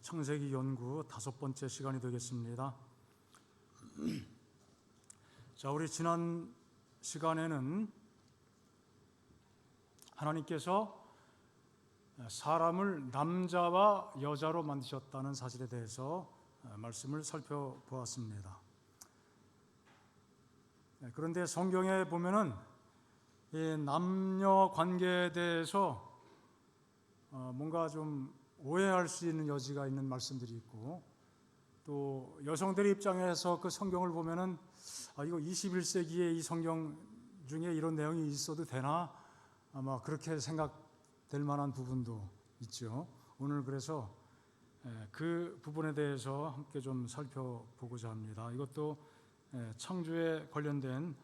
창세기 연구 5번째 시간이 되겠습니다. 자, 우리 지난 시간에는 하나님께서 사람을 남자와 여자로 만드셨다는 사실에 대해서 말씀을 살펴보았습니다. 그런데 성경에 보면은 이 남녀 관계에 대해서 뭔가 좀 오해할 수 있는 여지가 있는 말씀들이 있고, 또 여성들의 입장에서 그 성경을 보면은 이거 21세기에 이 성경 중에 이런 내용이 있어도 되나, 아마 그렇게 생각될 만한 부분도 있죠. 오늘 그래서 그 부분에 대해서 함께 좀 살펴보고자 합니다. 이것도 창조에 관련된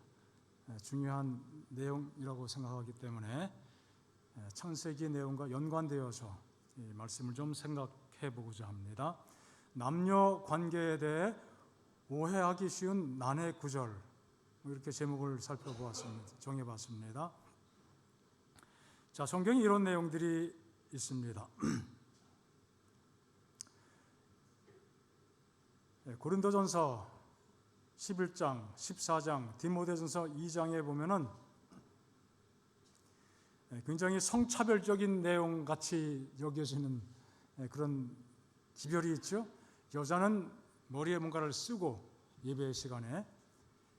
중요한 내용이라고 생각하기 때문에 창세기 내용과 연관되어서 이 말씀을 좀 생각해 보고자 합니다. 남녀 관계에 대해 오해하기 쉬운 난해 구절, 이렇게 제목을 살펴보았습니다. 정해봤습니다. 자, 성경에 이런 내용들이 있습니다. 고린도전서 11장, 14장, 디모데전서 2장에 보면은 굉장히 성차별적인 내용 같이 여겨지는 그런 기별이 있죠. 여자는 머리에 뭔가를 쓰고 예배 시간에,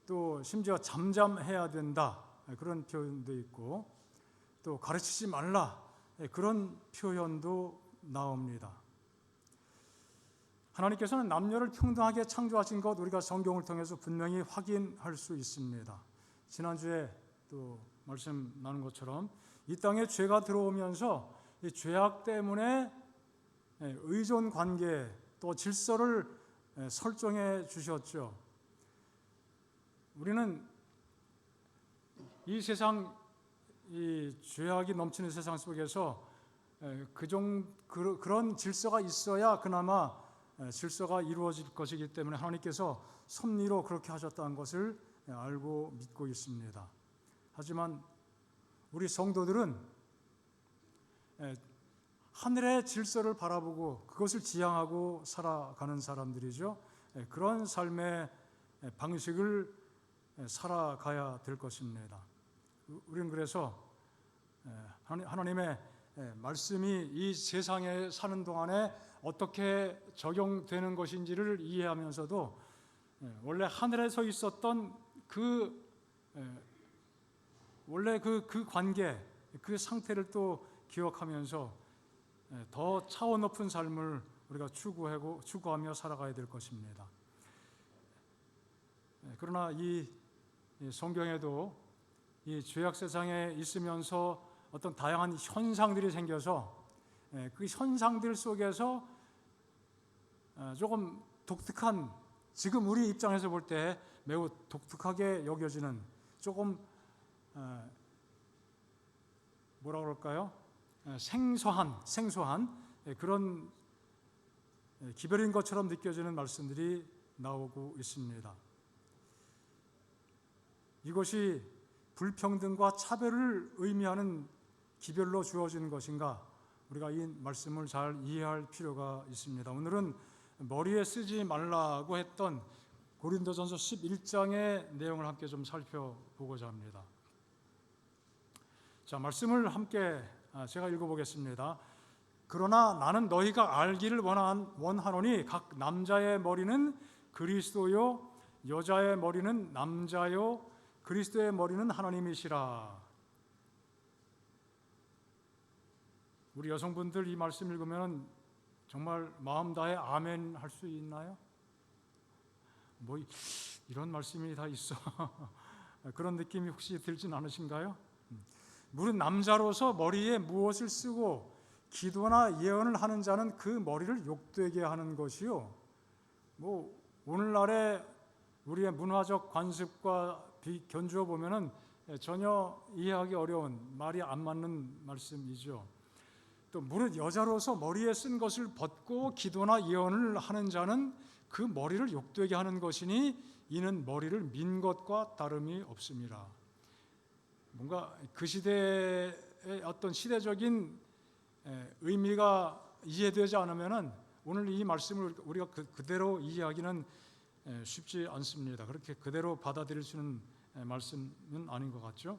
또 심지어 잠잠해야 된다, 그런 표현도 있고, 또 가르치지 말라, 그런 표현도 나옵니다. 하나님께서는 남녀를 평등하게 창조하신 것, 우리가 성경을 통해서 분명히 확인할 수 있습니다. 지난주에 또 말씀 나눈 것처럼 이 땅에 죄가 들어오면서 이 죄악 때문에 의존 관계, 또 질서를 설정해 주셨죠. 우리는 이 세상, 이 죄악이 넘치는 세상 속에서 그런 질서가 있어야 그나마 질서가 이루어질 것이기 때문에 하나님께서 섭리로 그렇게 하셨다는 것을 알고 믿고 있습니다. 하지만 우리 성도들은 하늘의 질서를 바라보고 그것을 지향하고 살아가는 사람들이죠. 그런 삶의 방식을 살아가야 될 것입니다. 우리는 그래서 하나님의 말씀이 이 세상에 사는 동안에 어떻게 적용되는 것인지를 이해하면서도 원래 하늘에서 있었던 원래 그 관계, 그 상태를 또 기억하면서 더 차원 높은 삶을 우리가 추구하며 살아가야 될 것입니다. 그러나 이 성경에도 이 죄악 세상에 있으면서 어떤 다양한 현상들이 생겨서 그 현상들 속에서 조금 독특한, 지금 우리 입장에서 볼 때 매우 독특하게 여겨지는, 조금 뭐라 그럴까요? 생소한 그런 기별인 것처럼 느껴지는 말씀들이 나오고 있습니다. 이것이 불평등과 차별을 의미하는 기별로 주어진 것인가? 우리가 이 말씀을 잘 이해할 필요가 있습니다. 오늘은 머리에 쓰지 말라고 했던 고린도전서 11장의 내용을 함께 좀 살펴보고자 합니다. 자, 말씀을 함께 제가 읽어보겠습니다. 그러나 나는 너희가 알기를 원하노니 각 남자의 머리는 그리스도요, 여자의 머리는 남자요, 그리스도의 머리는 하나님이시라. 우리 여성분들 이 말씀 읽으면 정말 마음 다해 아멘 할 수 있나요? 뭐 이런 말씀이 다 있어. 그런 느낌이 혹시 들진 않으신가요? 무릇 남자로서 머리에 무엇을 쓰고 기도나 예언을 하는 자는 그 머리를 욕되게 하는 것이요. 뭐 오늘날의 우리의 문화적 관습과 견주어 보면은 전혀 이해하기 어려운, 말이 안 맞는 말씀이죠. 또 무릇 여자로서 머리에 쓴 것을 벗고 기도나 예언을 하는 자는 그 머리를 욕되게 하는 것이니 이는 머리를 민 것과 다름이 없음이라. 뭔가 그 시대의 어떤 시대적인 의미가 이해되지 않으면은 오늘 이 말씀을 우리가 그대로 이해하기는 쉽지 않습니다. 그렇게 그대로 받아들일 수 있는 말씀은 아닌 것 같죠.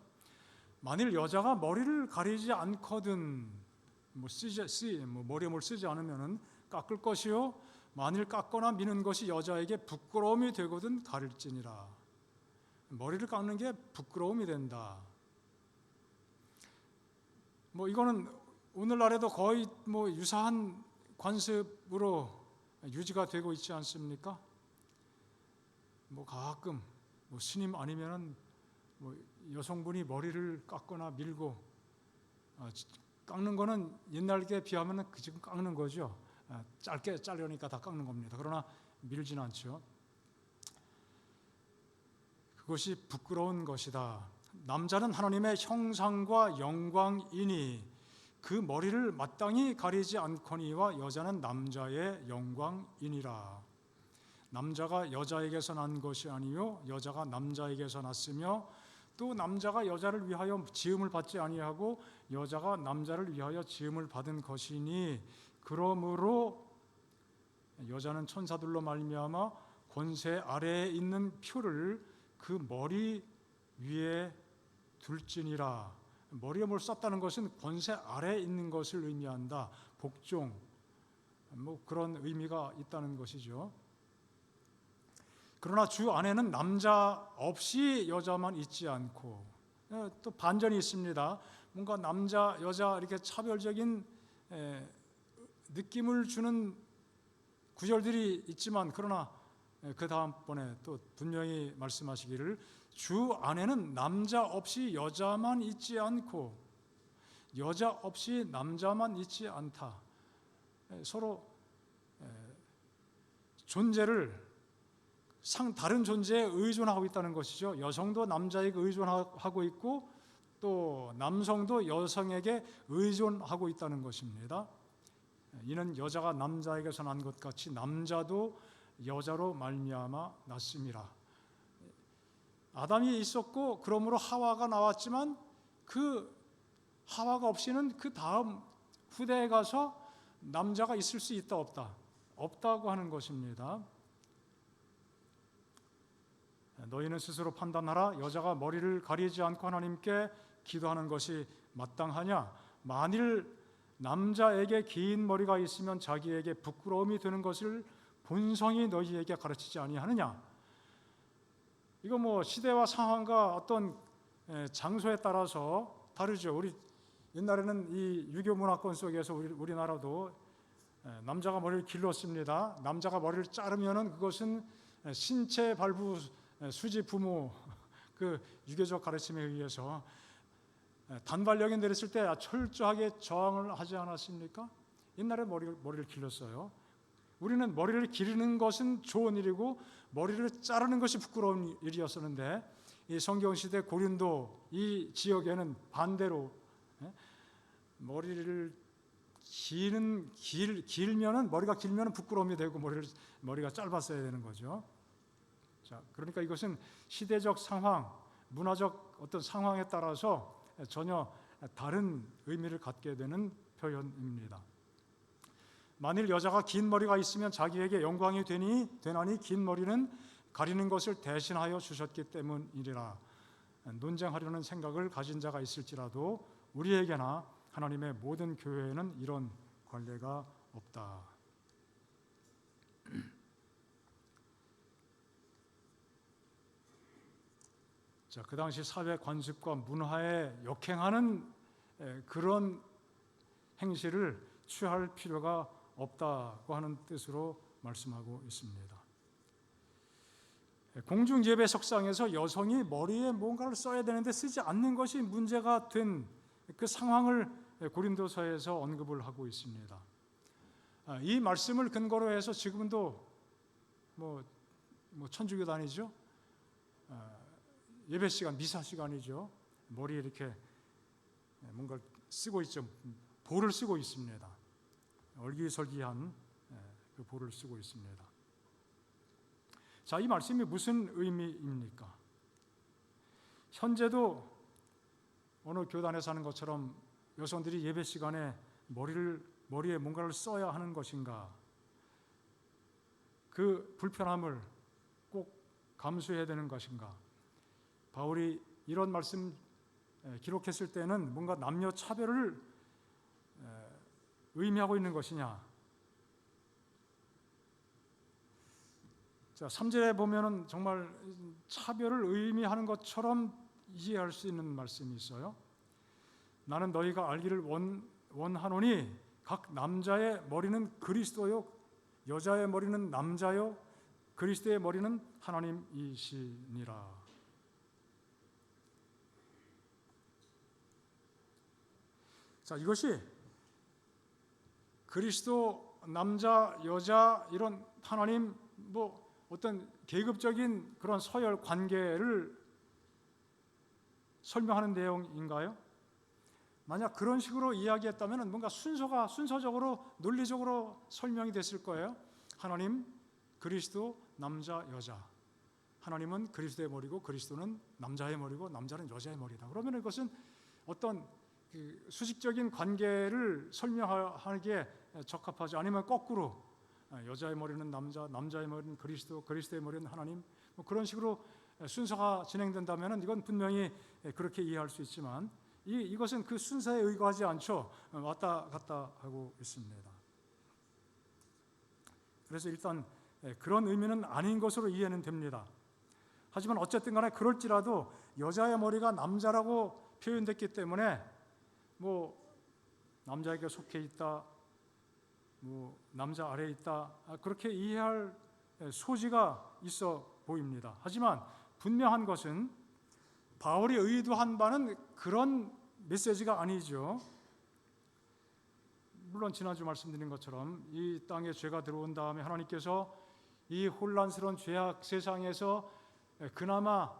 만일 여자가 머리를 가리지 않거든 머리에 뭘 쓰지 않으면은 깎을 것이요 만일 깎거나 미는 것이 여자에게 부끄러움이 되거든 가릴지니라. 머리를 깎는 게 부끄러움이 된다. 이거는 오늘날에도 거의 유사한 관습으로 유지가 되고 있지 않습니까? 가끔 스님 아니면은 여성분이 머리를 깎거나 밀고 깎는 거는 옛날에 비하면 지금 깎는 거죠. 짧게 자르니까 다 깎는 겁니다. 그러나 밀지는 않죠. 그것이 부끄러운 것이다. 남자는 하나님의 형상과 영광이니 그 머리를 마땅히 가리지 않거니와 여자는 남자의 영광이니라. 남자가 여자에게서 난 것이 아니요 여자가 남자에게서 났으며 또 남자가 여자를 위하여 지음을 받지 아니하고 여자가 남자를 위하여 지음을 받은 것이니 그러므로 여자는 천사들로 말미암아 권세 아래에 있는 표를 그 머리 위에 둘지니라. 머리에 뭘 썼다는 것은 권세 아래에 있는 것을 의미한다. 복종 그런 의미가 있다는 것이죠. 그러나 주 안에는 남자 없이 여자만 있지 않고 또 반전이 있습니다. 뭔가 남자 여자 이렇게 차별적인 느낌을 주는 구절들이 있지만 그러나 그 다음번에 또 분명히 말씀하시기를 주 안에는 남자 없이 여자만 있지 않고 여자 없이 남자만 있지 않다. 서로 존재를 다른 존재에 의존하고 있다는 것이죠. 여성도 남자에게 의존하고 있고 또 남성도 여성에게 의존하고 있다는 것입니다. 이는 여자가 남자에게서 난 것 같이 남자도 여자로 말미암아 났음이라. 아담이 있었고 그러므로 하와가 나왔지만 그 하와가 없이는 그 다음 후대에 가서 남자가 있을 수 있다 없다? 없다고 하는 것입니다. 너희는 스스로 판단하라. 여자가 머리를 가리지 않고 하나님께 기도하는 것이 마땅하냐? 만일 남자에게 긴 머리가 있으면 자기에게 부끄러움이 되는 것을 본성이 너희에게 가르치지 아니하느냐? 이거 시대와 상황과 어떤 장소에 따라서 다르죠. 우리 옛날에는 이 유교 문화권 속에서 우리나라도 남자가 머리를 길렀습니다. 남자가 머리를 자르면은 그것은 신체 발부 수지 부모 그 유교적 가르침에 의해서 단발령이 내렸을 때 철저하게 저항을 하지 않았습니까? 옛날에 머리를 길렀어요. 우리는 머리를 기르는 것은 좋은 일이고 머리를 자르는 것이 부끄러운 일이었었는데 이 성경시대 고린도 이 지역에는 반대로 머리를 길면은 머리가 길면은 부끄러움이 되고 머리가 짧았어야 되는 거죠. 자, 그러니까 이것은 시대적 상황, 문화적 어떤 상황에 따라서 전혀 다른 의미를 갖게 되는 표현입니다. 만일 여자가 긴 머리가 있으면 자기에게 영광이 되나니 긴 머리는 가리는 것을 대신하여 주셨기 때문이라. 논쟁하려는 생각을 가진 자가 있을지라도 우리에게나 하나님의 모든 교회에는 이런 관례가 없다. 자, 그 당시 사회 관습과 문화에 역행하는 그런 행실을 취할 필요가 없다고 하는 뜻으로 말씀하고 있습니다. 공중예배 석상에서 여성이 머리에 뭔가를 써야 되는데 쓰지 않는 것이 문제가 된 그 상황을 고린도서에서 언급을 하고 있습니다. 이 말씀을 근거로 해서 지금도 천주교 다니죠. 예배 시간, 미사 시간이죠. 머리에 이렇게 뭔가 쓰고 있죠. 볼을 쓰고 있습니다. 얼기설기한 그 볼을 쓰고 있습니다. 자, 이 말씀이 무슨 의미입니까? 현재도 어느 교단에서 하는 것처럼 여성들이 예배 시간에 머리에 뭔가를 써야 하는 것인가? 그 불편함을 꼭 감수해야 되는 것인가? 바울이 이런 말씀 기록했을 때는 뭔가 남녀 차별을 의미하고 있는 것이냐? 자, 3절에 보면은 정말 차별을 의미하는 것처럼 이해할 수 있는 말씀이 있어요. 나는 너희가 알기를 원하노니 각 남자의 머리는 그리스도요 여자의 머리는 남자요 그리스도의 머리는 하나님이시니라. 자, 이것이 그리스도 남자 여자 이런 하나님 어떤 계급적인 그런 서열 관계를 설명하는 내용인가요? 만약 그런 식으로 이야기했다면 뭔가 순서적으로 논리적으로 설명이 됐을 거예요. 하나님, 그리스도, 남자, 여자. 하나님은 그리스도의 머리고 그리스도는 남자의 머리고 남자는 여자의 머리다. 그러면 이것은 어떤 수식적인 관계를 설명하기에 적합하지. 아니면 거꾸로 여자의 머리는 남자, 남자의 머리는 그리스도, 그리스도의 머리는 하나님. 그런 식으로 순서가 진행된다면 이건 분명히 그렇게 이해할 수 있지만 이것은 그 순서에 의거하지 않죠. 왔다 갔다 하고 있습니다. 그래서 일단 그런 의미는 아닌 것으로 이해는 됩니다. 하지만 어쨌든 간에 그럴지라도 여자의 머리가 남자라고 표현됐기 때문에 남자에게 속해 있다, 남자 아래에 있다, 그렇게 이해할 소지가 있어 보입니다. 하지만 분명한 것은 바울이 의도한 바는 그런 메시지가 아니죠. 물론 지난주 말씀드린 것처럼 이 땅에 죄가 들어온 다음에 하나님께서 이 혼란스러운 죄악 세상에서 그나마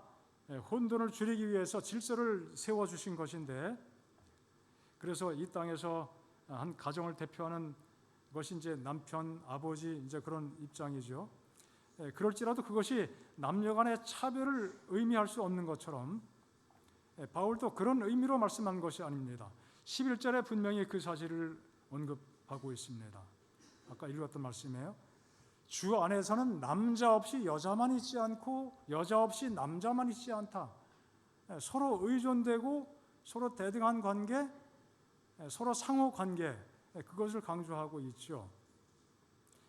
혼돈을 줄이기 위해서 질서를 세워주신 것인데, 그래서 이 땅에서 한 가정을 대표하는 것이 이제 남편, 아버지 이제 그런 입장이죠. 그럴지라도 그것이 남녀 간의 차별을 의미할 수 없는 것처럼 바울도 그런 의미로 말씀한 것이 아닙니다. 11절에 분명히 그 사실을 언급하고 있습니다. 아까 읽었던 말씀이에요. 주 안에서는 남자 없이 여자만 있지 않고 여자 없이 남자만 있지 않다. 서로 의존되고 서로 대등한 관계, 서로 상호 관계, 그것을 강조하고 있죠.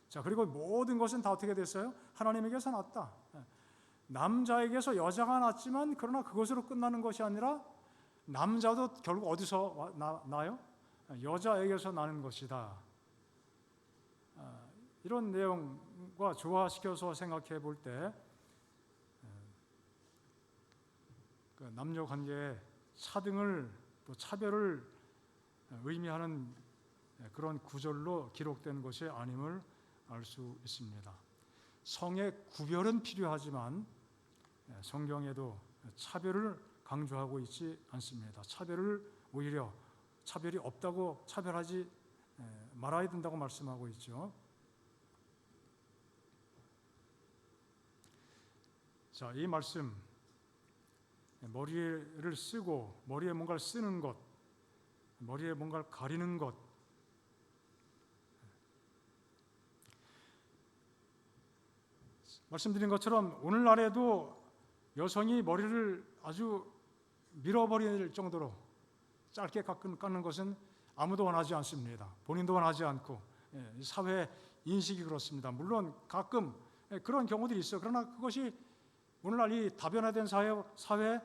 자, 그리고 모든 것은 다 어떻게 됐어요? 하나님에게서 났다. 남자에게서 여자가 났지만 그러나 그것으로 끝나는 것이 아니라 남자도 결국 어디서 나요? 여자에게서 나는 것이다. 이런 내용과 조화시켜서 생각해 볼 때 남녀 관계의 차등을 또 차별을 의미하는 그런 구절로 기록된 것이 아님을 알 수 있습니다. 성의 구별은 필요하지만 성경에도 차별을 강조하고 있지 않습니다. 오히려 차별이 없다고 차별하지 말아야 된다고 말씀하고 있죠. 자, 이 말씀, 머리를 쓰고 머리에 뭔가를 쓰는 것, 머리에 뭔가를 가리는 것, 말씀드린 것처럼 오늘날에도 여성이 머리를 아주 밀어버릴 정도로 짧게 깎는 것은 아무도 원하지 않습니다. 본인도 원하지 않고 사회 인식이 그렇습니다. 물론 가끔 그런 경우들이 있어요. 그러나 그것이 오늘날 이 다변화된 사회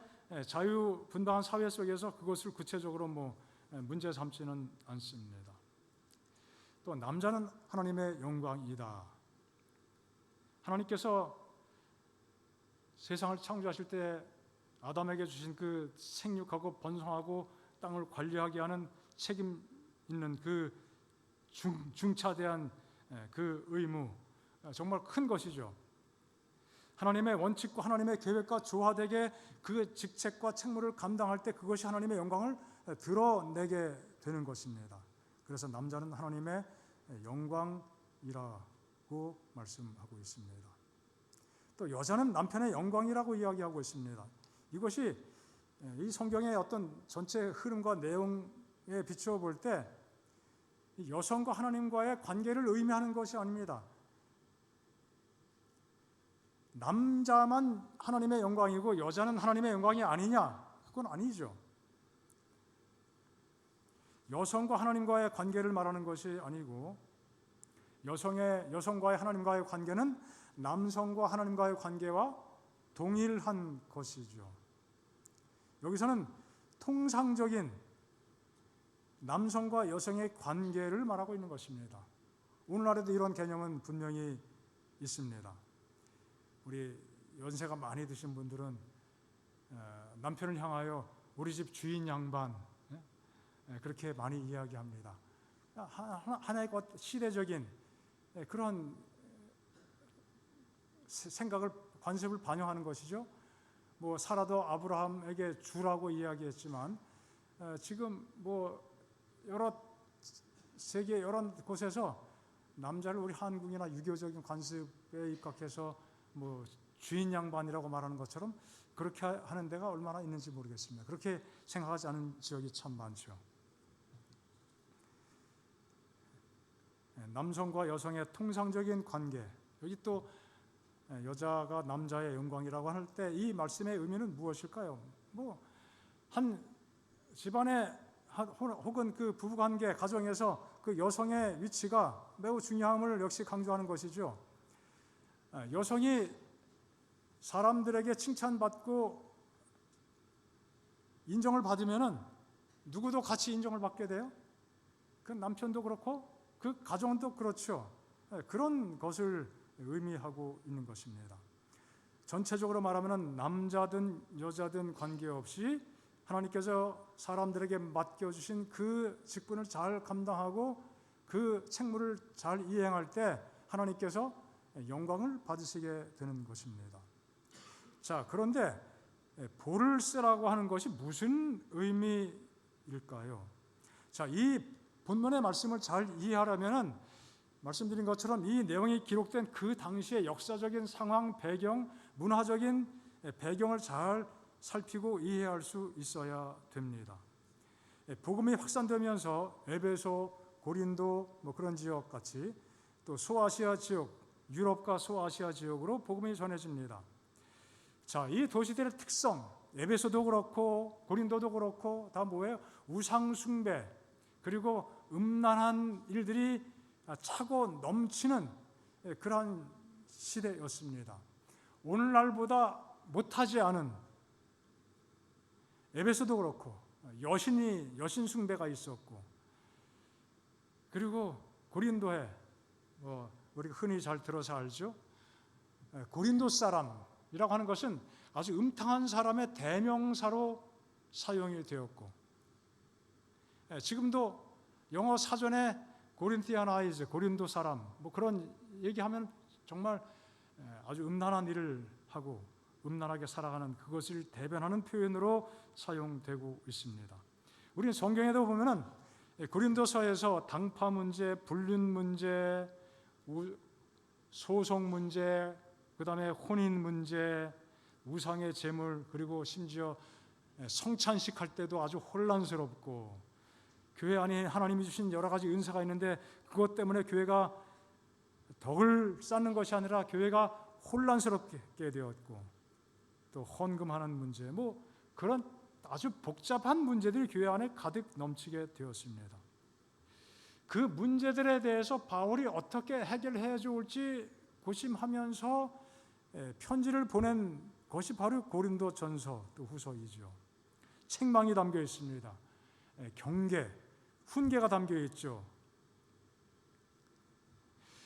자유분방한 사회 속에서 그것을 구체적으로 문제 삼지는 않습니다. 또 남자는 하나님의 영광이다. 하나님께서 세상을 창조하실 때 아담에게 주신 그 생육하고 번성하고 땅을 관리하게 하는 책임 있는 그 중차대한 그 의무, 정말 큰 것이죠. 하나님의 원칙과 하나님의 계획과 조화되게 그 직책과 책무를 감당할 때 그것이 하나님의 영광을 드러내게 되는 것입니다. 그래서 남자는 하나님의 영광이라고 말씀하고 있습니다. 또 여자는 남편의 영광이라고 이야기하고 있습니다. 이것이 이 성경의 어떤 전체 흐름과 내용에 비추어 볼 때 여성과 하나님과의 관계를 의미하는 것이 아닙니다. 남자만 하나님의 영광이고 여자는 하나님의 영광이 아니냐? 그건 아니죠. 여성과 하나님과의 관계를 말하는 것이 아니고 여성과의 하나님과의 관계는 남성과 하나님과의 관계와 동일한 것이죠. 여기서는 통상적인 남성과 여성의 관계를 말하고 있는 것입니다. 오늘날에도 이런 개념은 분명히 있습니다. 우리 연세가 많이 드신 분들은 남편을 향하여 우리 집 주인 양반 그렇게 많이 이야기합니다. 하나의 시대적인 그런 생각을 관습을 반영하는 것이죠. 뭐 사라도 아브라함에게 주라고 이야기했지만 지금 뭐 여러 세계 여러 곳에서 남자를 우리 한국이나 유교적인 관습에 입각해서 뭐 주인 양반이라고 말하는 것처럼 그렇게 하는 데가 얼마나 있는지 모르겠습니다. 그렇게 생각하지 않은 지역이 참 많죠. 남성과 여성의 통상적인 관계, 여기 또 여자가 남자의 영광이라고 할 때 이 말씀의 의미는 무엇일까요? 뭐 한 집안에 혹은 그 부부관계 가정에서 그 여성의 위치가 매우 중요함을 역시 강조하는 것이죠. 여성이 사람들에게 칭찬받고 인정을 받으면은 누구도 같이 인정을 받게 돼요. 그 남편도 그렇고 그 가정도 그렇죠. 그런 것을 의미하고 있는 것입니다. 전체적으로 말하면 남자든 여자든 관계없이 하나님께서 사람들에게 맡겨주신 그 직분을 잘 감당하고 그 책무를 잘 이행할 때 하나님께서 영광을 받으시게 되는 것입니다. 자, 그런데 보를 쓰라고 하는 것이 무슨 의미일까요? 자, 이 본문의 말씀을 잘 이해하려면 말씀드린 것처럼 이 내용이 기록된 그 당시의 역사적인 상황, 배경, 문화적인 배경을 잘 살피고 이해할 수 있어야 됩니다. 복음이 확산되면서 에베소, 고린도 뭐 그런 지역 같이 또 소아시아 지역, 유럽과 소아시아 지역으로 복음이 전해집니다. 자, 이 도시들의 특성, 에베소도 그렇고 고린도도 그렇고 다 뭐예요? 우상 숭배 그리고 음란한 일들이 차고 넘치는 그러한 시대였습니다. 오늘날보다 못하지 않은 에베소도 그렇고 여신 숭배가 있었고 그리고 고린도에 우리가 흔히 잘 들어서 알죠. 고린도 사람이라고 하는 것은 아주 음탕한 사람의 대명사로 사용이 되었고 지금도 영어 사전에 고린티아나이즈, 고린도 사람 뭐 그런 얘기하면 정말 아주 음란한 일을 하고 음란하게 살아가는 그것을 대변하는 표현으로 사용되고 있습니다. 우리는 성경에도 보면은 고린도서에서 당파 문제, 불륜 문제, 소송 문제, 그다음에 혼인 문제, 우상의 제물 그리고 심지어 성찬식 할 때도 아주 혼란스럽고 교회 안에 하나님이 주신 여러 가지 은사가 있는데 그것 때문에 교회가 덕을 쌓는 것이 아니라 교회가 혼란스럽게 되었고 또 헌금하는 문제 뭐 그런 아주 복잡한 문제들이 교회 안에 가득 넘치게 되었습니다. 그 문제들에 대해서 바울이 어떻게 해결해 줄지 고심하면서 편지를 보낸 것이 바로 고린도전서 또 후서이죠. 책망이 담겨 있습니다. 경계, 훈계가 담겨 있죠.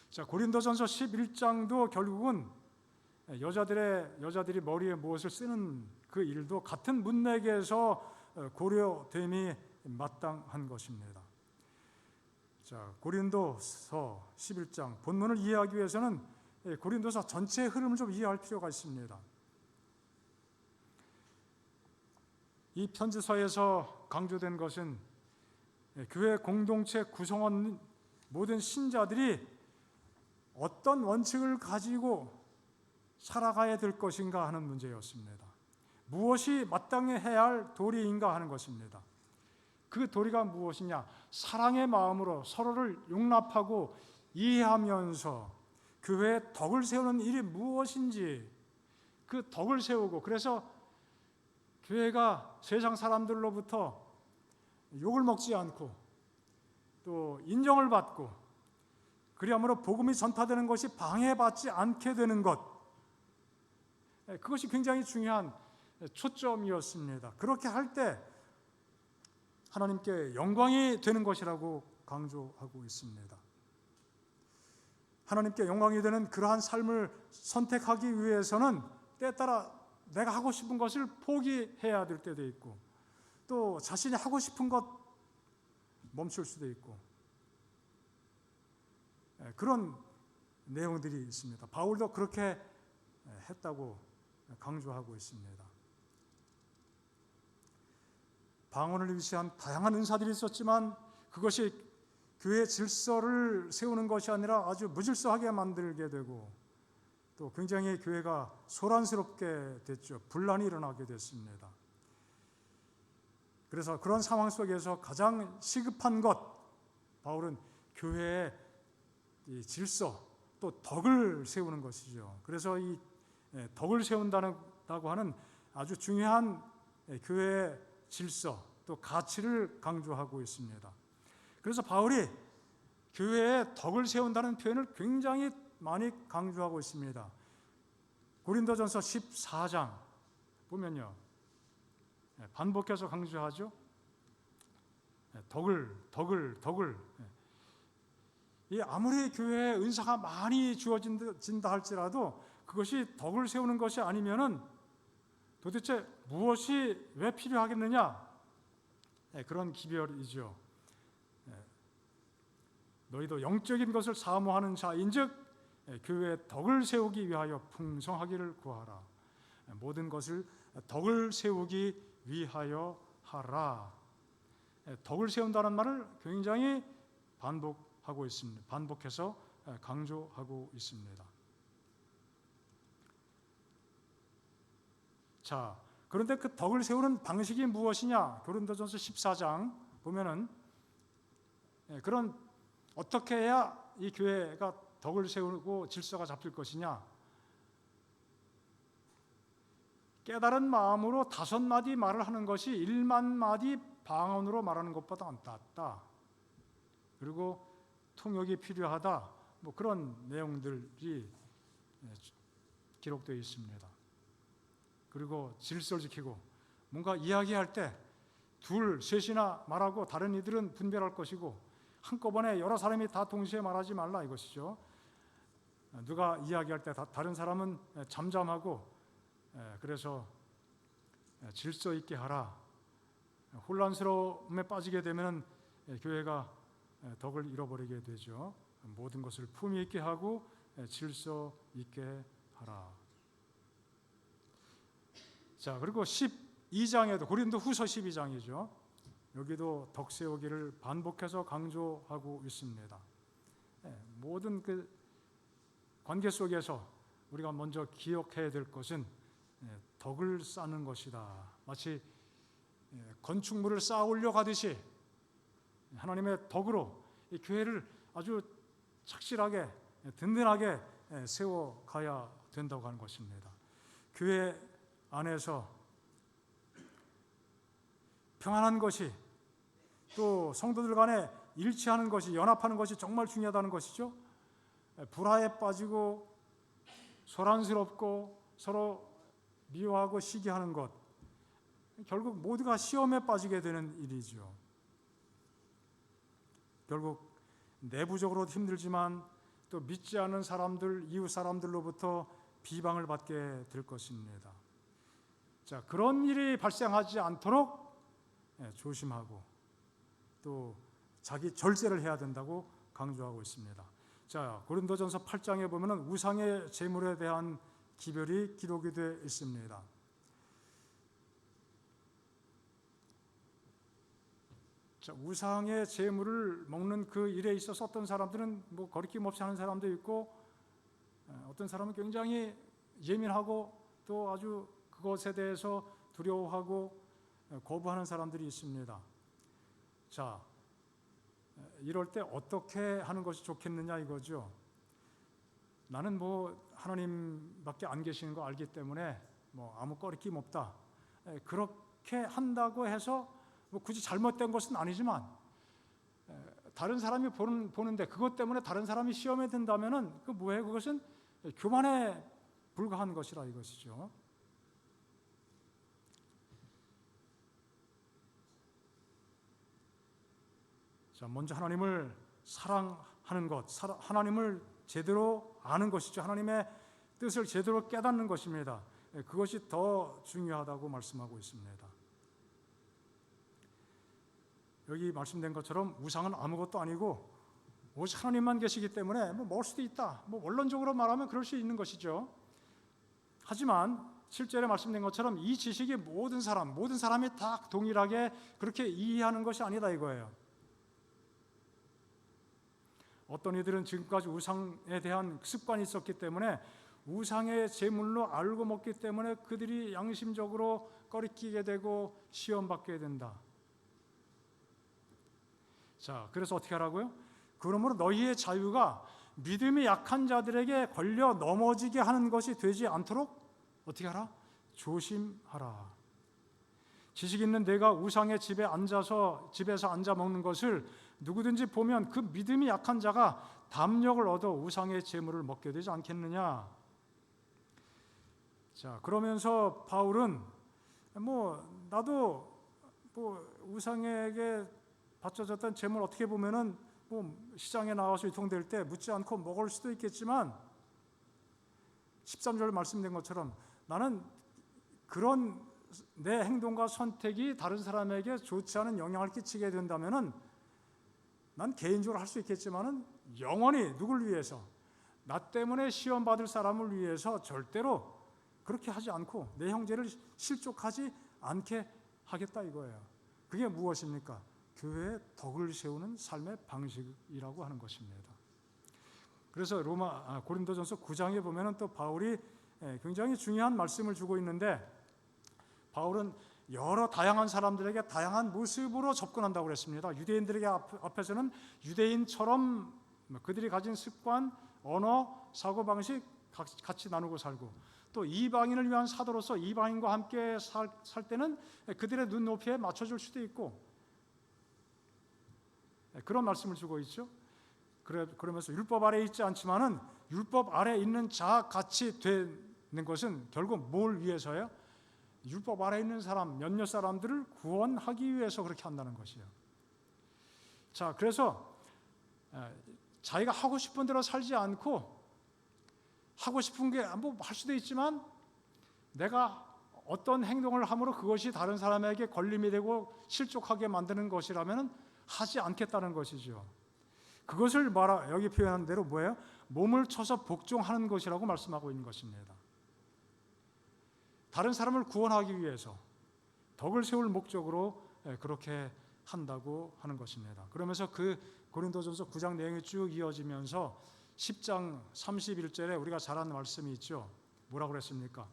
자, 고린도전서 11장도 결국은 여자들이 머리에 무엇을 쓰는 그 일도 같은 문맥에서 고려됨이 마땅한 것입니다. 자, 고린도서 11장 본문을 이해하기 위해서는 고린도서 전체의 흐름을 좀 이해할 필요가 있습니다. 이 편지서에서 강조된 것은 교회 공동체 구성원 모든 신자들이 어떤 원칙을 가지고 살아가야 될 것인가 하는 문제였습니다. 무엇이 마땅히 해야 할 도리인가 하는 것입니다. 그 도리가 무엇이냐? 사랑의 마음으로 서로를 용납하고 이해하면서 교회에 덕을 세우는 일이 무엇인지 그 덕을 세우고, 그래서 교회가 세상 사람들로부터 욕을 먹지 않고 또 인정을 받고, 그리함으로 복음이 전파되는 것이 방해받지 않게 되는 것, 그것이 굉장히 중요한 초점이었습니다. 그렇게 할 때 하나님께 영광이 되는 것이라고 강조하고 있습니다. 하나님께 영광이 되는 그러한 삶을 선택하기 위해서는 때에 따라 내가 하고 싶은 것을 포기해야 될 때도 있고, 또 자신이 하고 싶은 것 멈출 수도 있고, 그런 내용들이 있습니다. 바울도 그렇게 했다고 강조하고 있습니다. 방언을 위시한 다양한 은사들이 있었지만 그것이 교회의 질서를 세우는 것이 아니라 아주 무질서하게 만들게 되고, 또 굉장히 교회가 소란스럽게 됐죠. 분란이 일어나게 됐습니다. 그래서 그런 상황 속에서 가장 시급한 것, 바울은 교회의 이 질서, 또 덕을 세우는 것이죠. 그래서 이 덕을 세운다고 하는 아주 중요한 교회의 질서, 또 가치를 강조하고 있습니다. 그래서 바울이 교회의 덕을 세운다는 표현을 굉장히 많이 강조하고 있습니다. 고린도전서 14장 보면요, 반복해서 강조하죠. 덕을. 이 아무리 교회에 은사가 많이 주어진다 할지라도 그것이 덕을 세우는 것이 아니면은 도대체 무엇이 왜 필요하겠느냐? 그런 기별이죠. 너희도 영적인 것을 사모하는 자인즉 교회의 덕을 세우기 위하여 풍성하기를 구하라. 모든 것을 덕을 세우기 위하여 하라. 덕을 세운다는 말을 굉장히 반복하고 있습니다. 반복해서 강조하고 있습니다. 자, 그런데 그 덕을 세우는 방식이 무엇이냐? 고린도전서 14장 보면은 그런 어떻게 해야 이 교회가 덕을 세우고 질서가 잡힐 것이냐? 깨달은 마음으로 5마디 말을 하는 것이 1만 마디 방언으로 말하는 것보다 안 낫다. 그리고 통역이 필요하다. 뭐 그런 내용들이 기록되어 있습니다. 그리고 질서를 지키고, 뭔가 이야기할 때 둘, 셋이나 말하고 다른 이들은 분별할 것이고, 한꺼번에 여러 사람이 다 동시에 말하지 말라 이것이죠. 누가 이야기할 때 다른 사람은 잠잠하고, 그래서 질서 있게 하라. 혼란스러움에 빠지게 되면 교회가 덕을 잃어버리게 되죠. 모든 것을 품위 있게 하고 질서 있게 하라. 자, 그리고 12장에도, 고린도 후서 12장이죠. 여기도 덕 세우기를 반복해서 강조하고 있습니다. 모든 그 관계 속에서 우리가 먼저 기억해야 될 것은 덕을 쌓는 것이다. 마치 건축물을 쌓아 올려가듯이 하나님의 덕으로 이 교회를 아주 착실하게, 든든하게 세워가야 된다고 하는 것입니다. 교회 안에서 평안한 것이, 또 성도들 간에 일치하는 것이, 연합하는 것이 정말 중요하다는 것이죠. 불화에 빠지고 소란스럽고 서로 미워하고 시기하는 것, 결국 모두가 시험에 빠지게 되는 일이죠. 결국 내부적으로도 힘들지만 또 믿지 않는 사람들, 이웃 사람들로부터 비방을 받게 될 것입니다. 자, 그런 일이 발생하지 않도록 조심하고 또 자기 절제를 해야 된다고 강조하고 있습니다. 자, 고린도전서 8장에 보면은 우상의 제물에 대한 기별이 기록이 되어 있습니다. 자, 우상의 제물을 먹는 그 일에 있어서 어떤 사람들은 뭐 거리낌 없이 하는 사람도 있고, 어떤 사람은 굉장히 예민하고 또 아주 그것에 대해서 두려워하고 거부하는 사람들이 있습니다. 자, 이럴 때 어떻게 하는 것이 좋겠느냐 이거죠. 나는 뭐 하나님밖에 안 계시는 거 알기 때문에 뭐 아무 꺼리낌 없다. 그렇게 한다고 해서 뭐 굳이 잘못된 것은 아니지만 다른 사람이 보는데 그것 때문에 다른 사람이 시험에 든다면은 그 뭐예요? 그것은 교만에 불과한 것이라 이것이죠. 자, 먼저 하나님을 사랑하는 것, 하나님을 제대로 아는 것이죠. 하나님의 뜻을 제대로 깨닫는 것입니다. 그것이 더 중요하다고 말씀하고 있습니다. 여기 말씀된 것처럼 우상은 아무것도 아니고 오직 하나님만 계시기 때문에 뭐 먹을 수도 있다. 뭐 원론적으로 말하면 그럴 수 있는 것이죠. 하지만 실제로 말씀된 것처럼 이 지식이 모든 사람이 다 동일하게 그렇게 이해하는 것이 아니다 이거예요. 어떤 이들은 지금까지 우상에 대한 습관이 있었기 때문에 우상의 제물로 알고 먹기 때문에 그들이 양심적으로 꺼리끼게 되고 시험받게 된다. 자, 그래서 어떻게 하라고요? 그러므로 너희의 자유가 믿음이 약한 자들에게 걸려 넘어지게 하는 것이 되지 않도록 어떻게 하라? 조심하라. 지식 있는 내가 우상의 집에서 앉아 먹는 것을 누구든지 보면 그 믿음이 약한 자가 담력을 얻어 우상의 제물을 먹게 되지 않겠느냐. 자, 그러면서 바울은 나도 우상에게 바쳐졌던 제물 어떻게 보면은 시장에 나와서 유통될 때 묻지 않고 먹을 수도 있겠지만 13절 말씀된 것처럼 나는 그런 내 행동과 선택이 다른 사람에게 좋지 않은 영향을 끼치게 된다면은 난 개인적으로 할 수 있겠지만은 영원히 누굴 위해서 나 때문에 시험 받을 사람을 위해서 절대로 그렇게 하지 않고 내 형제를 실족하지 않게 하겠다 이거예요. 그게 무엇입니까? 교회의 덕을 세우는 삶의 방식이라고 하는 것입니다. 그래서 고린도전서 9장에 보면은 또 바울이 굉장히 중요한 말씀을 주고 있는데 바울은 여러 다양한 사람들에게 다양한 모습으로 접근한다고 그랬습니다. 유대인들에게 앞에서는 유대인처럼 그들이 가진 습관, 언어, 사고방식 같이 나누고 살고 또 이방인을 위한 사도로서 이방인과 함께 살 때는 그들의 눈높이에 맞춰줄 수도 있고 그런 말씀을 주고 있죠. 그러면서 율법 아래에 있지 않지만은 율법 아래에 있는 자 같이 되는 것은 결국 뭘 위해서요? 율법 아래에 있는 사람, 몇몇 사람들을 구원하기 위해서 그렇게 한다는 것이에요. 자, 그래서 자기가 하고 싶은 대로 살지 않고 하고 싶은 게 할 수도 있지만 내가 어떤 행동을 함으로 그것이 다른 사람에게 걸림이 되고 실족하게 만드는 것이라면 하지 않겠다는 것이죠. 그것을 여기 표현한 대로 뭐예요? 몸을 쳐서 복종하는 것이라고 말씀하고 있는 것입니다. 다른 사람을 구원하기 위해서 덕을 세울 목적으로 그렇게 한다고 하는 것입니다. 그러면서 그 고린도전서 9장 내용이 쭉 이어지면서 10장 31절에 우리가 잘 아는 말씀이 있죠. 뭐라고 그랬습니까?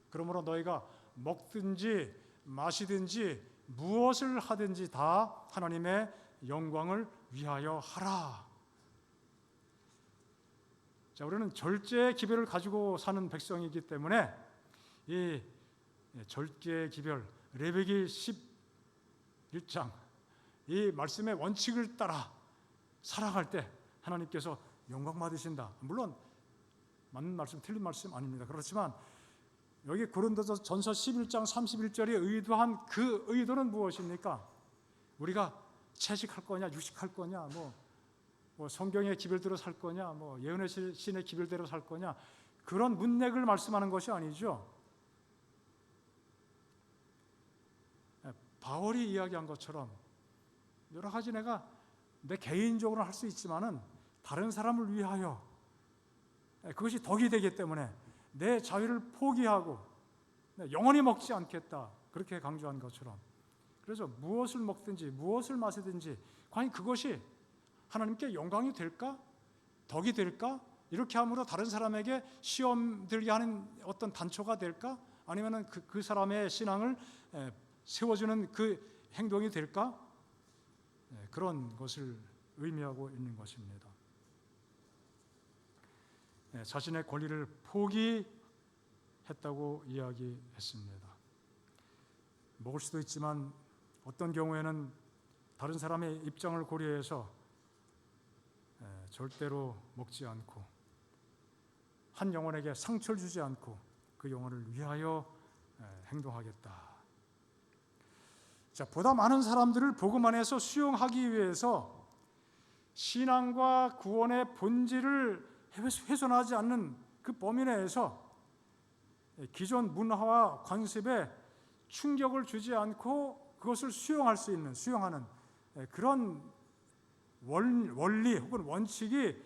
그러므로 너희가 먹든지 마시든지 무엇을 하든지 다 하나님의 영광을 위하여 하라. 자, 우리는 절제의 기별을 가지고 사는 백성이기 때문에 이 절제의 기별 레위기 11장 이 말씀의 원칙을 따라 살아갈 때 하나님께서 영광 받으신다. 물론 맞는 말씀 틀린 말씀 아닙니다. 그렇지만 여기 고린도전서 11장 31절에 의도한 그 의도는 무엇입니까? 우리가 채식할 거냐 유식할 거냐 뭐 성경의 기별대로 살 거냐 예언의 신의 기별대로 살 거냐 그런 문맥을 말씀하는 것이 아니죠. 바울이 이야기한 것처럼 여러 가지 내가 내 개인적으로 할 수 있지만은 다른 사람을 위하여 그것이 덕이 되기 때문에 내 자유를 포기하고 영원히 먹지 않겠다 그렇게 강조한 것처럼 그래서 무엇을 먹든지 무엇을 마시든지 과연 그것이 하나님께 영광이 될까? 덕이 될까? 이렇게 함으로 다른 사람에게 시험 들게 하는 어떤 단초가 될까? 아니면 그 사람의 신앙을 세워주는 그 행동이 될까? 그런 것을 의미하고 있는 것입니다. 자신의 권리를 포기했다고 이야기했습니다. 먹을 수도 있지만 어떤 경우에는 다른 사람의 입장을 고려해서 절대로 먹지 않고 한 영혼에게 상처를 주지 않고 그 영혼을 위하여 행동하겠다. 자, 보다 많은 사람들을 복음 안에서 수용하기 위해서 신앙과 구원의 본질을 훼손하지 않는 그 범위 내에서 기존 문화와 관습에 충격을 주지 않고 그것을 수용하는 그런 원리 혹은 원칙이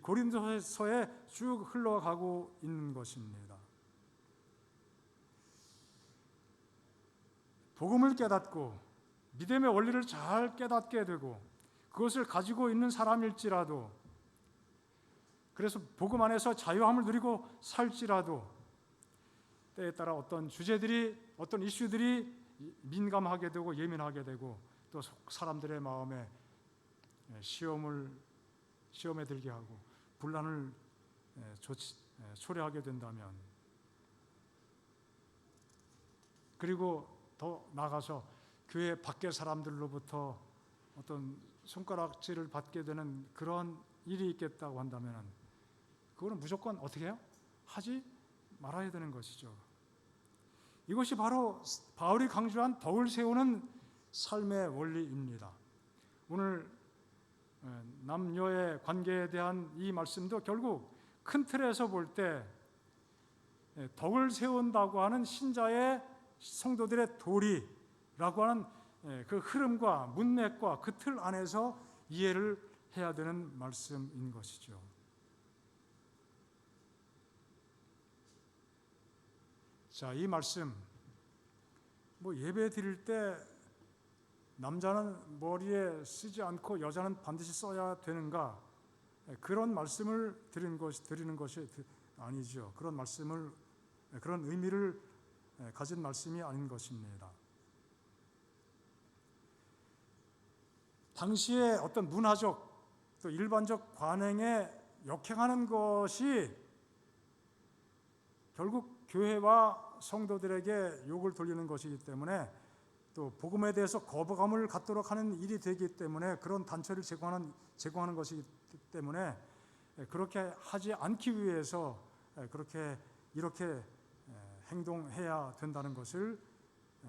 고린도서에 쭉 흘러가고 있는 것입니다. 복음을 깨닫고 믿음의 원리를 잘 깨닫게 되고 그것을 가지고 있는 사람일지라도, 그래서 복음 안에서 자유함을 누리고 살지라도 때에 따라 어떤 주제들이, 어떤 이슈들이 민감하게 되고 예민하게 되고 또 사람들의 마음에 시험에 들게 하고 분란을 초래하게 된다면, 그리고 더 나아가서 교회 밖의 사람들로부터 어떤 손가락질을 받게 되는 그런 일이 있겠다고 한다면 그거는 무조건 어떻게 해요? 하지 말아야 되는 것이죠. 이것이 바로 바울이 강조한 덕을 세우는 삶의 원리입니다. 오늘 남녀의 관계에 대한 이 말씀도 결국 큰 틀에서 볼 때 덕을 세운다고 하는 신자의 성도들의 도리라고 하는 그 흐름과 문맥과 그 틀 안에서 이해를 해야 되는 말씀인 것이죠. 자, 이 말씀 예배 드릴 때 남자는 머리에 쓰지 않고 여자는 반드시 써야 되는가, 그런 말씀을 드리는 것이 아니죠. 그런 의미를 가진 말씀이 아닌 것입니다. 당시의 어떤 문화적 또 일반적 관행에 역행하는 것이 결국 교회와 성도들에게 욕을 돌리는 것이기 때문에, 또 복음에 대해서 거부감을 갖도록 하는 일이 되기 때문에, 그런 단초를 제공하는 것이기 때문에 그렇게 하지 않기 위해서 이렇게 행동해야 된다는 것을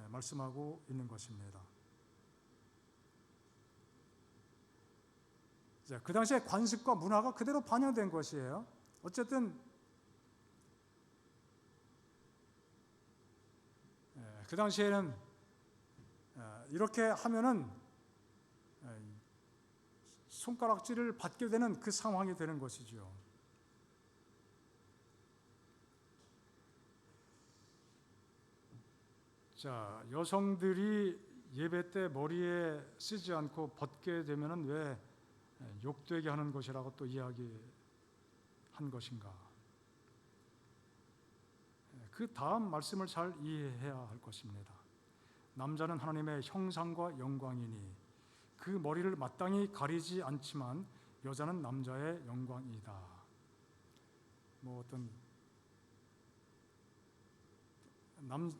말씀하고 있는 것입니다. 자, 그 당시의 관습과 문화가 그대로 반영된 것이에요. 어쨌든 그 당시에는 이렇게 하면은 손가락질을 받게 되는 그 상황이 되는 것이죠. 자, 여성들이 예배 때 머리에 쓰지 않고 벗게 되면은 왜 욕되게 하는 것이라고 또 이야기한 것인가? 그 다음 말씀을 잘 이해해야 할 것입니다. 남자는 하나님의 형상과 영광이니 그 머리를 마땅히 가리지 않지만 여자는 남자의 영광이다. 어떤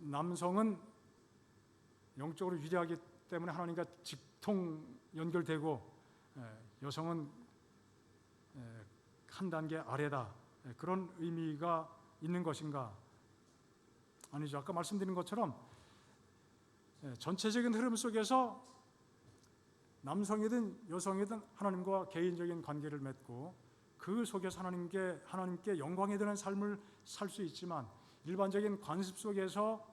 남성은 영적으로 위대하기 때문에 하나님과 직통 연결되고, 여성은 한 단계 아래다, 그런 의미가 있는 것인가? 아니죠. 아까 말씀드린 것처럼 전체적인 흐름 속에서 남성이든 여성이든 하나님과 개인적인 관계를 맺고 그 속에서 하나님께 영광이 되는 삶을 살 수 있지만, 일반적인 관습 속에서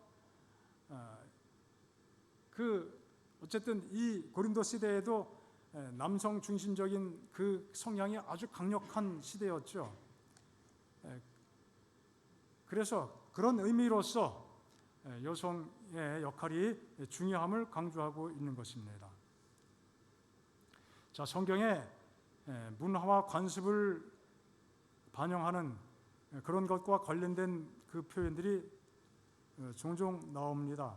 어쨌든 이 고린도 시대에도 남성 중심적인 그 성향이 아주 강력한 시대였죠. 그래서 그런 의미로서 여성의 역할이 중요함을 강조하고 있는 것입니다. 자, 성경에 문화와 관습을 반영하는 그런 것과 관련된 그 표현들이 종종 나옵니다.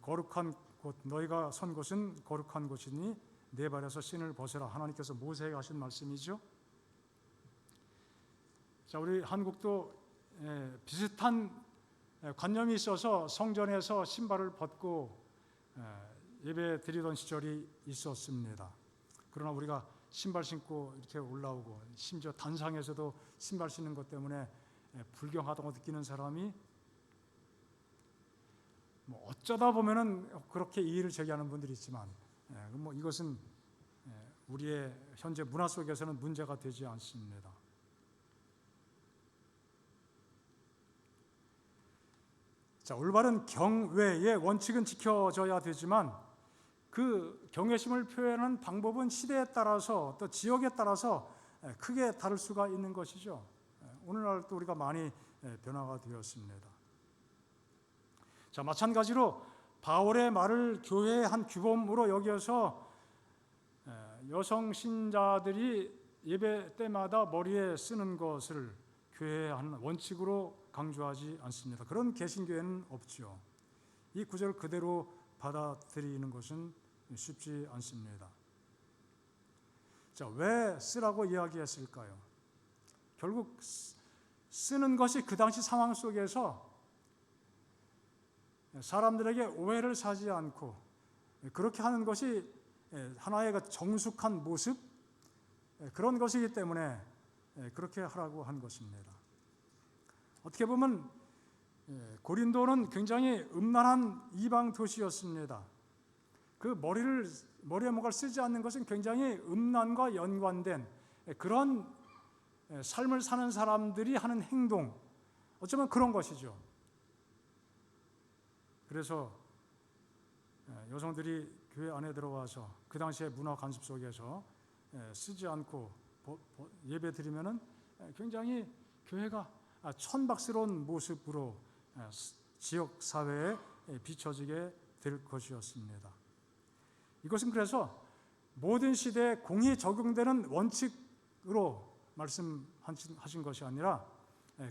거룩한 곳, 너희가 선 곳은 거룩한 곳이니 내 발에서 신을 벗으라. 하나님께서 모세에게 하신 말씀이죠. 자, 우리 한국도 비슷한 관념이 있어서 성전에서 신발을 벗고 예배 드리던 시절이 있었습니다. 그러나 우리가 신발 신고 이렇게 올라오고 심지어 단상에서도 신발 신는 것 때문에 불경하다고 느끼는 사람이 뭐 어쩌다 보면은 그렇게 이의를 제기하는 분들이 있지만 뭐 이것은 우리의 현재 문화 속에서는 문제가 되지 않습니다. 자, 올바른 경외의 원칙은 지켜져야 되지만 그 경외심을 표현하는 방법은 시대에 따라서 또 지역에 따라서 크게 다를 수가 있는 것이죠. 오늘날 또 우리가 많이 변화가 되었습니다. 자, 마찬가지로 바울의 말을 교회의 한 규범으로 여겨서 여성 신자들이 예배 때마다 머리에 쓰는 것을 교회의 한 원칙으로 강조하지 않습니다. 그런 개신교회는 없죠. 이 구절을 그대로 받아들이는 것은 쉽지 않습니다. 자, 왜 쓰라고 이야기했을까요? 결국 쓰는 것이 그 당시 상황 속에서 사람들에게 오해를 사지 않고 그렇게 하는 것이 하나의 정숙한 모습, 그런 것이기 때문에 그렇게 하라고 한 것입니다. 어떻게 보면 고린도는 굉장히 음란한 이방 도시였습니다. 그 머리에 뭔가를 쓰지 않는 것은 굉장히 음란과 연관된 그런 삶을 사는 사람들이 하는 행동, 어쩌면 그런 것이죠. 그래서 여성들이 교회 안에 들어와서 그 당시의 문화 관습 속에서 쓰지 않고 예배 드리면은 굉장히 교회가 천박스러운 모습으로 지역 사회에 비춰지게 될 것이었습니다. 이것은 그래서 모든 시대에 공히 적용되는 원칙으로 말씀하신 것이 아니라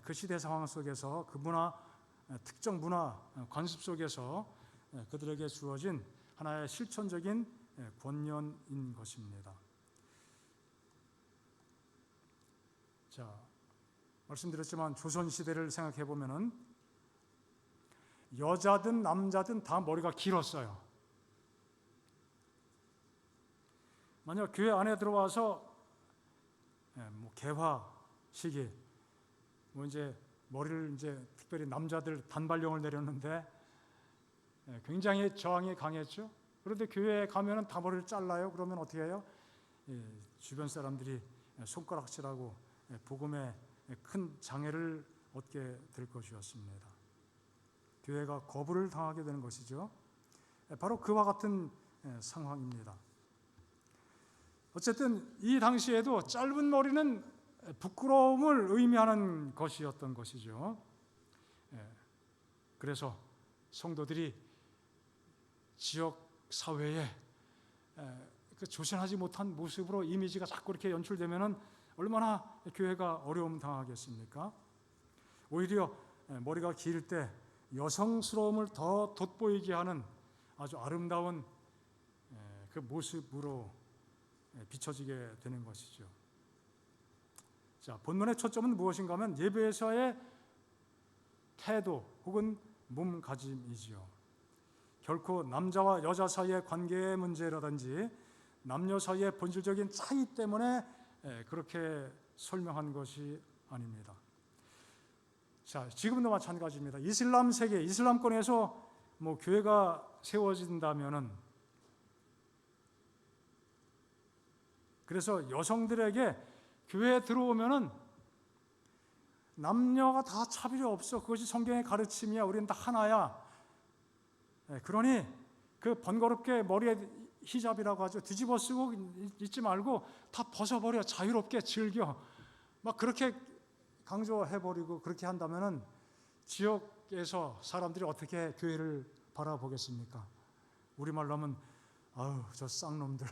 그 시대 상황 속에서 그 특정 문화 관습 속에서 그들에게 주어진 하나의 실천적인 권면인 것입니다. 자, 말씀드렸지만 조선시대를 생각해 보면은 여자든 남자든 다 머리가 길었어요. 만약 교회 안에 들어와서 뭐 개화 시기, 뭐 이제 머리를 특별히 남자들 단발령을 내렸는데 굉장히 저항이 강했죠. 그런데 교회에 가면은 다 머리를 잘라요. 그러면 어떻게 해요? 주변 사람들이 손가락질하고 복음에 큰 장애를 얻게 될 것이었습니다. 교회가 거부를 당하게 되는 것이죠. 바로 그와 같은 상황입니다. 어쨌든 이 당시에도 짧은 머리는 부끄러움을 의미하는 것이었던 것이죠. 그래서 성도들이 지역 사회에 조신하지 못한 모습으로 이미지가 자꾸 이렇게 연출되면은 얼마나 교회가 어려움 당하겠습니까? 오히려 머리가 길 때 여성스러움을 더 돋보이게 하는 아주 아름다운 그 모습으로 비춰지게 되는 것이죠. 자, 본문의 초점은 무엇인가 하면 예배에서의 태도 혹은 몸가짐이지요. 결코 남자와 여자 사이의 관계의 문제라든지 남녀 사이의 본질적인 차이 때문에 그렇게 설명한 것이 아닙니다. 자, 지금도 마찬가지입니다. 이슬람 세계, 이슬람권에서 뭐 교회가 세워진다면은 그래서 여성들에게 교회에 들어오면은 남녀가 다 차별이 없어. 그것이 성경의 가르침이야. 우리는 다 하나야. 그러니 그 번거롭게 머리에 히잡이라고 하죠. 뒤집어 쓰고 있지 말고 다 벗어버려. 자유롭게 즐겨. 막 그렇게 강조해버리고 그렇게 한다면은 지역에서 사람들이 어떻게 교회를 바라보겠습니까? 우리말로 하면 아유 저 쌍놈들.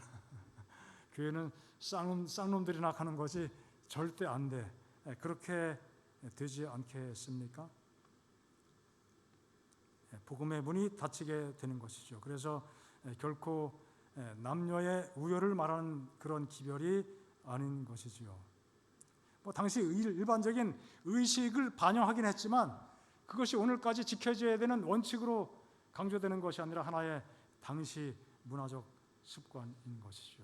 교회는 쌍놈들이나 하는 것이 절대 안 돼. 그렇게 되지 않겠습니까? 복음의 문이 닫히게 되는 것이죠. 그래서 결코 남녀의 우열을 말하는 그런 기별이 아닌 것이지요. 당시 일반적인 의식을 반영하긴 했지만 그것이 오늘까지 지켜져야 되는 원칙으로 강조되는 것이 아니라 하나의 당시 문화적 습관인 것이죠.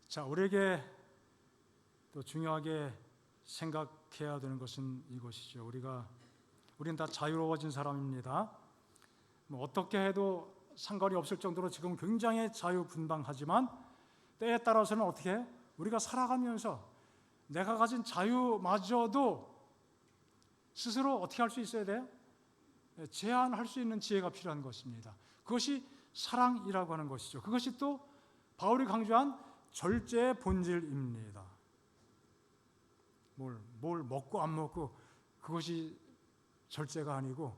자, 우리에게 또 중요하게 생각해야 되는 것은 이것이죠. 우리는 다 자유로워진 사람입니다. 어떻게 해도 상관이 없을 정도로 지금 굉장히 자유분방하지만 때에 따라서는 어떻게 해요? 우리가 살아가면서 내가 가진 자유마저도 스스로 어떻게 할 수 있어야 돼요? 제한할 수 있는 지혜가 필요한 것입니다. 그것이 사랑이라고 하는 것이죠. 그것이 또 바울이 강조한 절제의 본질입니다. 뭘 먹고 안 먹고 그것이 절제가 아니고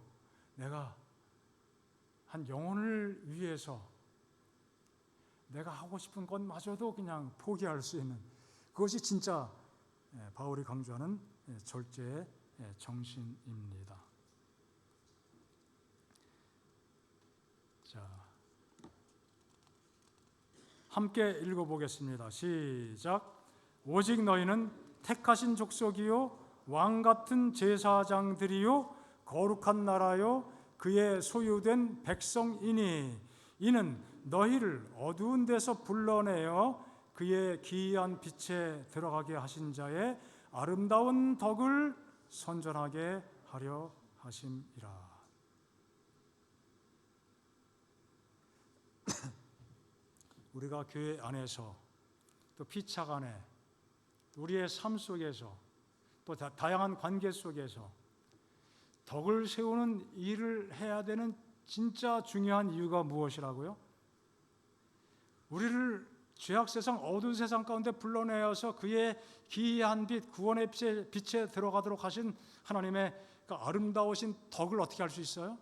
내가 한 영혼을 위해서 내가 하고 싶은 것마저도 그냥 포기할 수 있는 그것이 진짜 바울이 강조하는 절제의 정신입니다. 자, 함께 읽어보겠습니다. 시작. 오직 너희는 택하신 족속이요 왕 같은 제사장들이요 거룩한 나라요 그의 소유된 백성이니 이는 너희를 어두운 데서 불러내어 그의 기이한 빛에 들어가게 하신 자의 아름다운 덕을 선전하게 하려 하심이라. 우리가 교회 안에서 또 피차 간에 우리의 삶 속에서 또 다양한 관계 속에서 덕을 세우는 일을 해야 되는 진짜 중요한 이유가 무엇이라고요? 우리를 죄악 세상 어두운 세상 가운데 불러내어서 그의 기이한 빛 구원의 빛에 들어가도록 하신 하나님의 그 아름다우신 덕을 어떻게 할 수 있어요?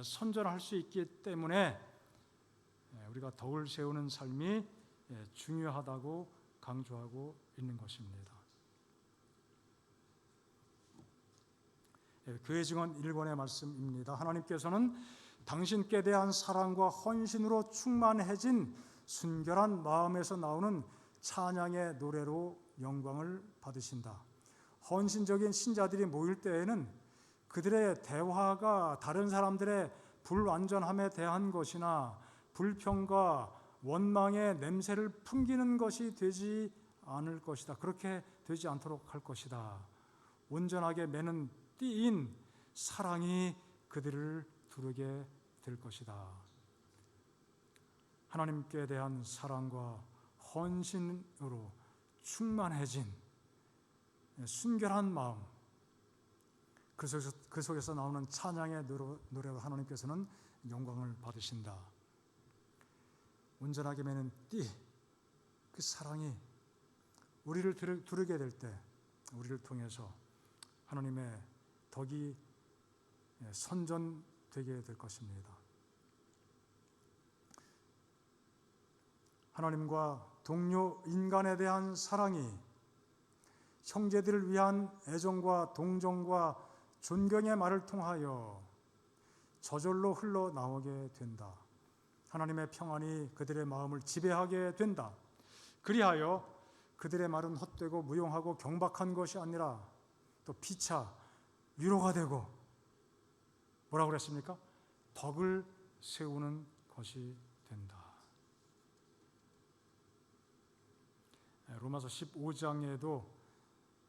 선전할 수 있기 때문에 우리가 덕을 세우는 삶이 중요하다고 강조하고 있는 것입니다. 교회 증언 1권의 말씀입니다. 하나님께서는 당신께 대한 사랑과 헌신으로 충만해진 순결한 마음에서 나오는 찬양의 노래로 영광을 받으신다. 헌신적인 신자들이 모일 때에는 그들의 대화가 다른 사람들의 불완전함에 대한 것이나 불평과 원망의 냄새를 풍기는 것이 되지 않을 것이다. 그렇게 되지 않도록 할 것이다. 온전하게 매는 띠인 사랑이 그들을 두르게 될 것이다. 하나님께 대한 사랑과 헌신으로 충만해진 순결한 마음, 그 속에서 나오는 찬양의 노래로 하나님께서는 영광을 받으신다. 온전하게 매는 띠, 그 사랑이 우리를 두르게 될 때 우리를 통해서 하나님의 덕이 선전되게 될 것입니다. 하나님과 동료 인간에 대한 사랑이 형제들을 위한 애정과 동정과 존경의 말을 통하여 저절로 흘러나오게 된다. 하나님의 평안이 그들의 마음을 지배하게 된다. 그리하여 그들의 말은 헛되고 무용하고 경박한 것이 아니라 또 피차 위로가 되고 뭐라고 그랬습니까? 덕을 세우는 것이 된다. 로마서 15장에도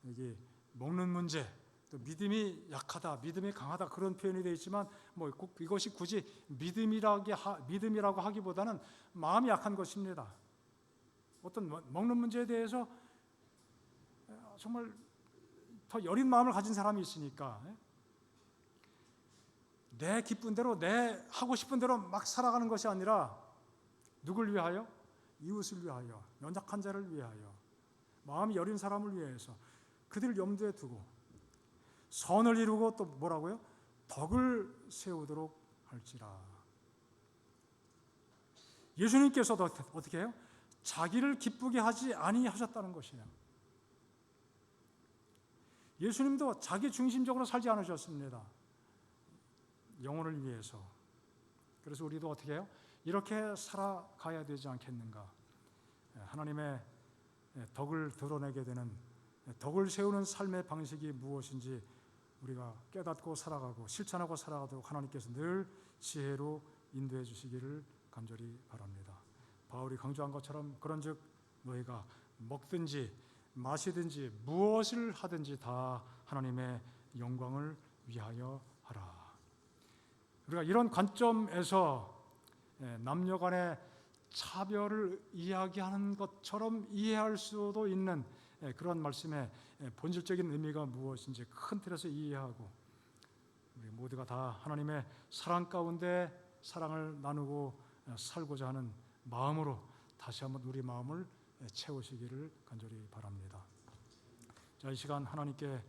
여기 먹는 문제, 또 믿음이 약하다, 믿음이 강하다 그런 표현이 되어 있지만 꼭 이것이 굳이 믿음이라고 하기보다는 마음이 약한 것입니다. 어떤 먹는 문제에 대해서 정말 더 여린 마음을 가진 사람이 있으니까 내 기쁜 대로 내 하고 싶은 대로 막 살아가는 것이 아니라 누굴 위하여? 이웃을 위하여, 연약한 자를 위하여, 마음이 여린 사람을 위해서 그들을 염두에 두고 선을 이루고 또 뭐라고요? 덕을 세우도록 할지라. 예수님께서도 어떻게 해요? 자기를 기쁘게 하지 아니하셨다는 것이에요. 예수님도 자기 중심적으로 살지 않으셨습니다. 영혼을 위해서. 그래서 우리도 어떻게 해요? 이렇게 살아가야 되지 않겠는가? 하나님의 덕을 드러내게 되는, 덕을 세우는 삶의 방식이 무엇인지 우리가 깨닫고 살아가고 실천하고 살아가도록 하나님께서 늘 지혜로 인도해 주시기를 간절히 바랍니다. 바울이 강조한 것처럼 그런즉 너희가 먹든지 마시든지 무엇을 하든지 다 하나님의 영광을 위하여 하라. 우리가 이런 관점에서 남녀 간의 차별을 이야기하는 것처럼 이해할 수도 있는 그런 말씀의 본질적인 의미가 무엇인지 큰 틀에서 이해하고, 우리 모두가 다 하나님의 사랑 가운데 사랑을 나누고 살고자 하는 마음으로 다시 한번 우리 마음을 채우시기를 간절히 바랍니다. 자, 이 시간 하나님께